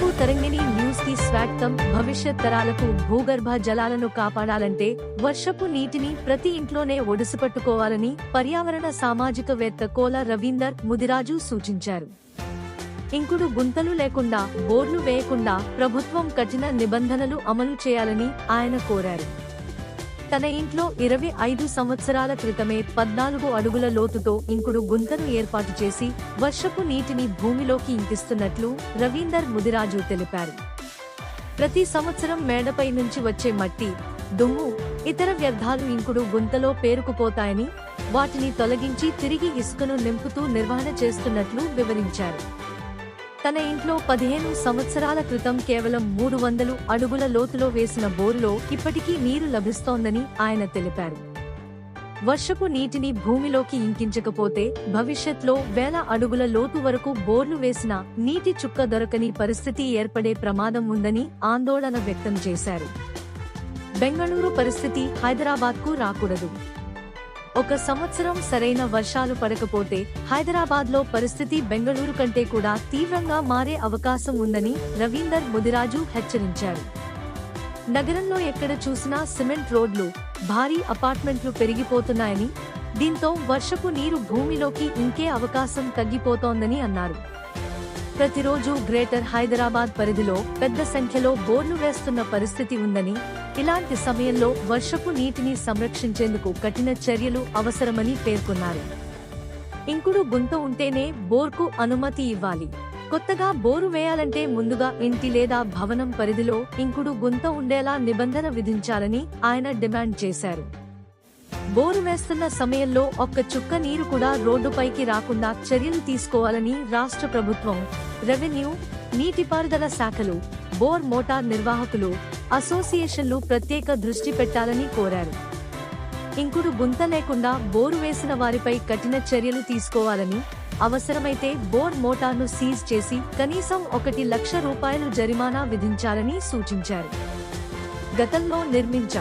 నమస్కారం తరంగిణి న్యూస్ కి స్వాగతం. భవిష్యత్ తరాలకు భూగర్భ జలాలను కాపాడాలంటే వర్షపు నీటిని ప్రతి ఇంట్లోనే ఒడిసిపట్టుకోవాలని పర్యావరణ సామాజికవేత్త కోల రవీందర్ ముదిరాజు సూచించారు. ఇంకుడు గుంతలు లేకుండా బోర్లు వేయకుండా ప్రభుత్వం కఠిన నిబంధనలు అమలు చేయాలని ఆయన కోరారు. తన ఇంట్లో 25 సంవత్సరాల క్రితమే 14 అడుగుల లోతుతో ఇంకుడు గుంతను ఏర్పాటు చేసి వర్షపు నీటిని భూమిలోకి ఇంకిస్తున్నట్లు రవీందర్ ముదిరాజు తెలిపారు. ప్రతి సంవత్సరం మేడపై నుంచి వచ్చే మట్టి, దుమ్ము, ఇతర వ్యర్థాలు ఇంకుడు గుంతలో పేరుకుపోతాయని, వాటిని తొలగించి తిరిగి ఇసుకను నింపుతూ నిర్వహణ చేస్తున్నట్లు వివరించారు. తన ఇంట్లో 15 సంవత్సరాల క్రితం కేవలం 300 అడుగుల లోతులో వేసిన బోరులో ఇప్పటికీ నీరు లభిస్తోందని ఆయన తెలిపారు. వర్షపు నీటిని భూమిలోకి ఇంకించకపోతే భవిష్యత్లో వేల అడుగుల లోతు వరకు బోర్లు వేసినా నీటి చుక్క దొరకని పరిస్థితి ఏర్పడే ప్రమాదం ఉందని ఆందోళన వ్యక్తం చేశారు. బెంగళూరు పరిస్థితి హైదరాబాద్కు రాకూడదు. ఒక సంవత్సరం సరైన వర్షాలు పడకపోతే హైదరాబాద్లో పరిస్థితి బెంగళూరు కంటే కూడా తీవ్రంగా మారే అవకాశం ఉందని రవీందర్ ముదిరాజు హెచ్చరించారు. నగరంలో ఎక్కడ చూసినా సిమెంట్ రోడ్లు, భారీ అపార్ట్మెంట్లు పెరిగిపోతున్నాయని, దీంతో వర్షపు నీరు భూమిలోకి ఇంకే అవకాశం తగ్గిపోతోందని అన్నారు. ప్రతిరోజు గ్రేటర్ హైదరాబాద్ పరిధిలో పెద్ద సంఖ్యలో బోర్లు వేస్తున్న పరిస్థితి ఉందని, ఇలాంటి సమయంలో వర్షపు నీటిని సంరక్షించేందుకు కఠిన చర్యలు అవసరమని పేర్కొన్నారు. ఇంకుడు గుంత ఉంటేనే బోర్కు అనుమతి ఇవ్వాలి. కొత్తగా బోరు వేయాలంటే ముందుగా ఇంటి లేదా భవనం పరిధిలో ఇంకుడు గుంత ఉండేలా నిబంధన విధించాలని ఆయన డిమాండ్ చేశారు. బోరు వేస్తున్న సమయంలో ఒక్క చుక్క నీరు కూడా రోడ్డుపైకి రాకుండా చర్యలు తీసుకోవాలని రాష్ట్ర ప్రభుత్వం, రెవెన్యూ, నీటిపారుదల శాఖలు, బోర్ మోటార్ నిర్వాహకులు, అసోసియేషన్లు ప్రత్యేక దృష్టి పెట్టాలని కోరారు. ఇంకుడు గుంత లేకుండా బోరు వేసిన వారిపై కఠిన చర్యలు తీసుకోవాలని, అవసరమైతే బోర్ మోటార్ను సీజ్ చేసి కనీసం 1 లక్ష రూపాయలు జరిమానా విధించాలని సూచించారు. గతంలో నిర్మించ